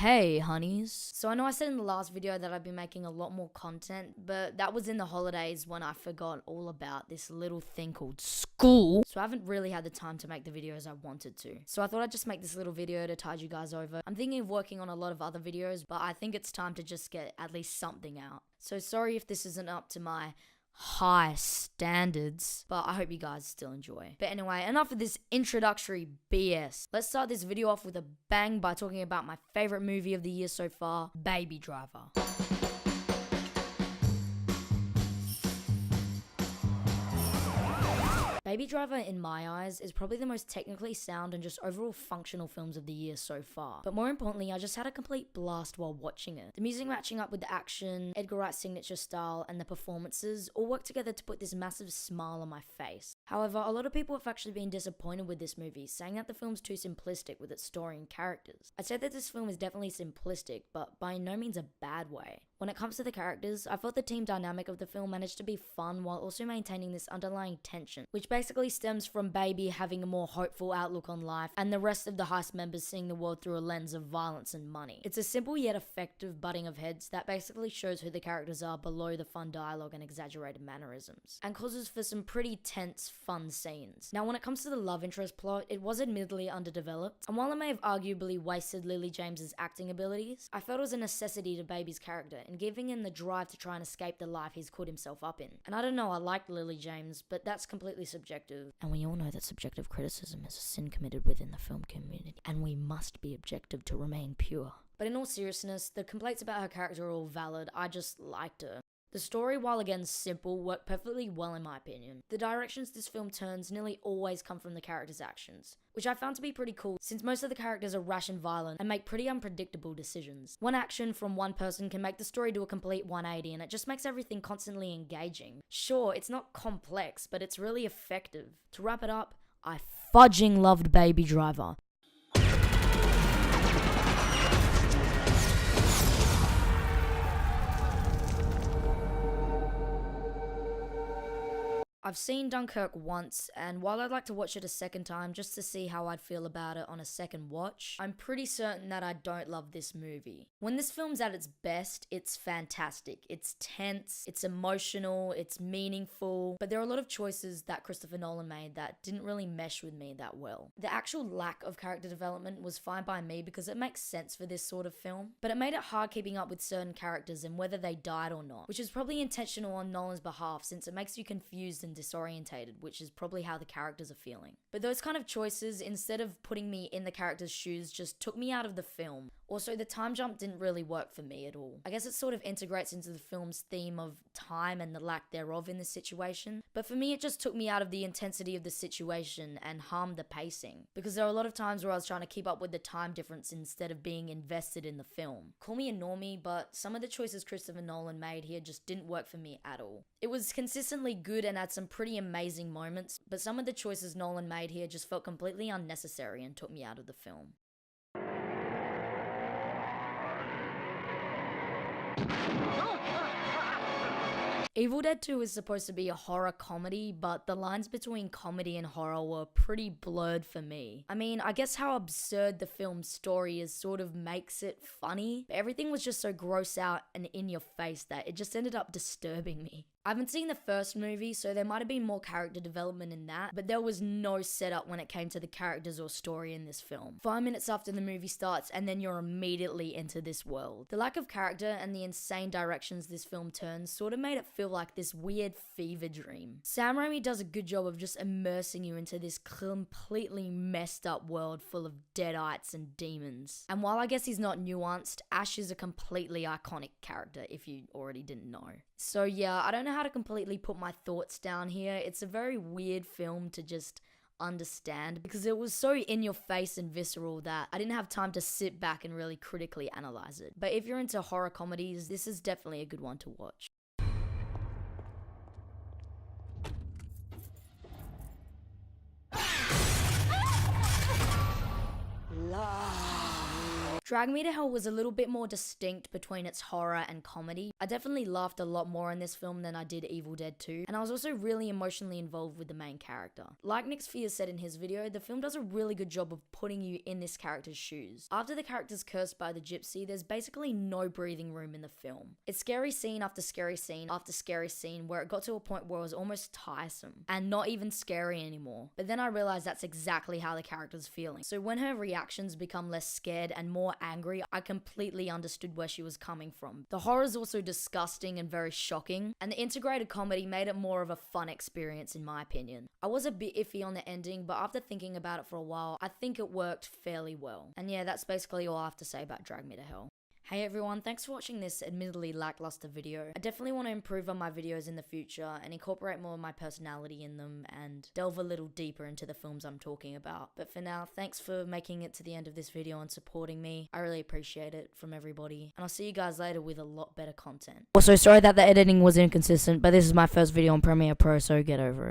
Hey honeys. So I know I said in the last video that I've been making a lot more content, but that was in the holidays when I forgot all about this little thing called school. So I haven't really had the time to make the videos I wanted to. So I thought I'd just make this little video to tide you guys over. I'm thinking of working on a lot of other videos, but I think it's time to just get at least something out. So sorry if this isn't up to my high standards, but I hope you guys still enjoy. But anyway, enough of this introductory BS. Let's start this video off with a bang by talking about my favorite movie of the year so far, Baby Driver. Baby Driver, in my eyes, is probably the most technically sound and just overall functional films of the year so far. But more importantly, I just had a complete blast while watching it. The music matching up with the action, Edgar Wright's signature style, and the performances all work together to put this massive smile on my face. However, a lot of people have actually been disappointed with this movie, saying that the film's too simplistic with its story and characters. I'd say that this film is definitely simplistic, but by no means a bad way. When it comes to the characters, I felt the team dynamic of the film managed to be fun while also maintaining this underlying tension, which basically stems from Baby having a more hopeful outlook on life and the rest of the heist members seeing the world through a lens of violence and money. It's a simple yet effective butting of heads that basically shows who the characters are below the fun dialogue and exaggerated mannerisms, and causes for some pretty tense, fun scenes. Now when it comes to the love interest plot, it was admittedly underdeveloped, and while it may have arguably wasted Lily James's acting abilities, I felt it was a necessity to Baby's character and giving him the drive to try and escape the life he's caught himself up in. And I don't know, I liked Lily James, but that's completely subjective. And we all know that subjective criticism is a sin committed within the film community, and we must be objective to remain pure. But in all seriousness, the complaints about her character are all valid. I just liked her. The story, while again simple, worked perfectly well in my opinion. The directions this film turns nearly always come from the characters' actions, which I found to be pretty cool since most of the characters are rash and violent and make pretty unpredictable decisions. One action from one person can make the story do a complete 180 and it just makes everything constantly engaging. Sure, it's not complex, but it's really effective. To wrap it up, I fudging loved Baby Driver. I've seen Dunkirk once, and while I'd like to watch it a second time just to see how I'd feel about it on a second watch, I'm pretty certain that I don't love this movie. When this film's at its best, it's fantastic. It's tense, it's emotional, it's meaningful, but there are a lot of choices that Christopher Nolan made that didn't really mesh with me that well. The actual lack of character development was fine by me because it makes sense for this sort of film, but it made it hard keeping up with certain characters and whether they died or not, which is probably intentional on Nolan's behalf since it makes you confused and disorientated, which is probably how the characters are feeling. But those kind of choices, instead of putting me in the character's shoes, just took me out of the film. Also, the time jump didn't really work for me at all. I guess it sort of integrates into the film's theme of time and the lack thereof in this situation, but for me it just took me out of the intensity of the situation and harmed the pacing, because there were a lot of times where I was trying to keep up with the time difference instead of being invested in the film. Call me a normie, but some of the choices Christopher Nolan made here just didn't work for me at all. It was consistently good and had some pretty amazing moments, but some of the choices Nolan made here just felt completely unnecessary and took me out of the film. Evil Dead 2 is supposed to be a horror comedy, but the lines between comedy and horror were pretty blurred for me. I mean, I guess how absurd the film's story is sort of makes it funny, but everything was just so gross out and in your face that it just ended up disturbing me. I haven't seen the first movie, so there might have been more character development in that, but there was no setup when it came to the characters or story in this film. 5 minutes after the movie starts, and then you're immediately into this world. The lack of character and the insane directions this film turns sort of made it feel like this weird fever dream. Sam Raimi does a good job of just immersing you into this completely messed up world full of deadites and demons. And while I guess he's not nuanced, Ash is a completely iconic character if you already didn't know. So yeah, I don't know how to completely put my thoughts down here. It's a very weird film to just understand because it was so in your face and visceral that I didn't have time to sit back and really critically analyze it. But if you're into horror comedies, this is definitely a good one to watch. Drag Me to Hell was a little bit more distinct between its horror and comedy. I definitely laughed a lot more in this film than I did Evil Dead 2, and I was also really emotionally involved with the main character. Like Nick Spears said in his video, the film does a really good job of putting you in this character's shoes. After the character's cursed by the gypsy, there's basically no breathing room in the film. It's scary scene after scary scene after scary scene where it got to a point where it was almost tiresome and not even scary anymore. But then I realized that's exactly how the character's feeling. So when her reactions become less scared and more angry, I completely understood where she was coming from. The horror is also disgusting and very shocking, and the integrated comedy made it more of a fun experience in my opinion. I was a bit iffy on the ending, but after thinking about it for a while, I think it worked fairly well. And yeah, that's basically all I have to say about Drag Me to Hell. Hey everyone, thanks for watching this admittedly lackluster video. I definitely want to improve on my videos in the future and incorporate more of my personality in them and delve a little deeper into the films I'm talking about. But for now, thanks for making it to the end of this video and supporting me. I really appreciate it from everybody. And I'll see you guys later with a lot better content. Also, sorry that the editing was inconsistent, but this is my first video on Premiere Pro, so get over it.